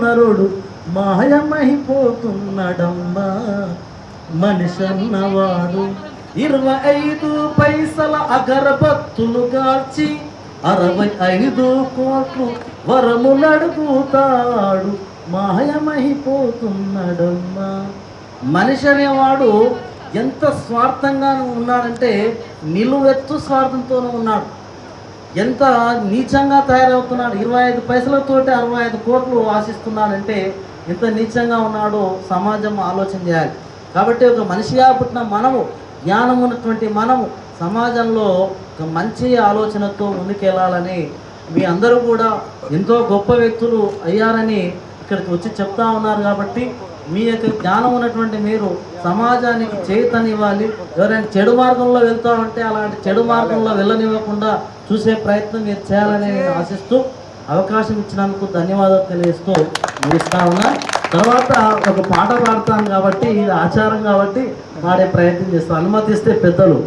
నరుడు మాయమైపోతున్నడమ్మా మనిషన్నవాడు 25 పైసల అగరబత్తులు గాల్చి 65 కోట్లు వరములడుగుతాడు మాయమైపోతున్నడమ్మా. మనిషి అనేవాడు ఎంత స్వార్థంగా ఉన్నాడంటే నిలువెత్తు స్వార్థంతోనే ఉన్నాడు. ఎంత నీచంగా తయారవుతున్నాడు. 25 పైసలతోటి 65 కోట్లు ఆశిస్తున్నాడంటే ఎంత నీచంగా ఉన్నాడో సమాజం ఆలోచన చేయాలి. కాబట్టి ఒక మనిషిగా పుట్టిన మనము, జ్ఞానం ఉన్నటువంటి మనము సమాజంలో ఒక మంచి ఆలోచనతో ముందుకెళ్ళాలని మీ అందరూ కూడా ఎంతో గొప్ప వ్యక్తులు అయ్యారని ఇక్కడికి వచ్చి చెప్తా ఉన్నారు. కాబట్టి మీ యొక్క జ్ఞానం ఉన్నటువంటి మీరు సమాజానికి చేతనివ్వాలి. ఎవరైనా చెడు మార్గంలో వెళ్తా ఉంటే అలాంటి చెడు మార్గంలో వెళ్ళనివ్వకుండా చూసే ప్రయత్నం మీరు చేయాలని నేను ఆశిస్తూ అవకాశం ఇచ్చినందుకు ధన్యవాదాలు తెలియజేస్తూ ముగిస్తా ఉన్నా. తర్వాత ఒక పాట పాడతాను కాబట్టి ఇది ఆచారం కాబట్టి పాడే ప్రయత్నం చేస్తాను. అనుమతిస్తే పెద్దలు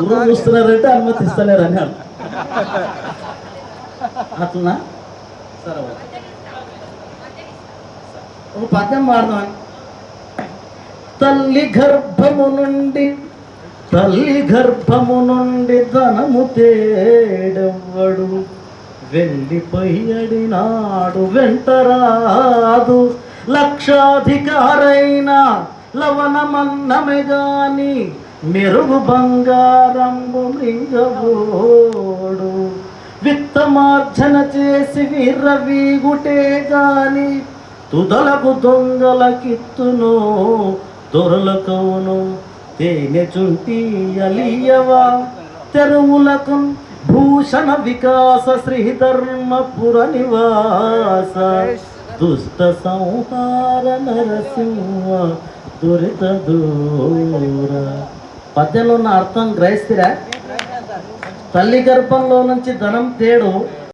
గురువు చూస్తున్నారంటే అనుమతిస్తలేరు అన్నారు. అట్లా సరే ఒక పద్యం పాడదాం. తల్లి గర్భము నుండి ధనము తేడెవ్వడు వెళ్ళిపోయడినాడు వెంటరాదు. లక్షాధికారైన లవణమన్నమే గాని మెరుగు బంగారంబు మృంగబోడు. విత్తమార్జన చేసి విర్రవీగుటే గాని తుదలకు దొంగలకిత్తును దొరలకవును. తేనె చుంటి అలియవా తెరువులకు భూషణ వికాస శ్రీధర్మపుర నివాస దుష్ట సంహార నరసింహ దురిత దూర. పద్యంలో ఉన్న అర్థం గ్రహిస్తురా? తల్లి గర్భంలో నుంచి ధనం తేడు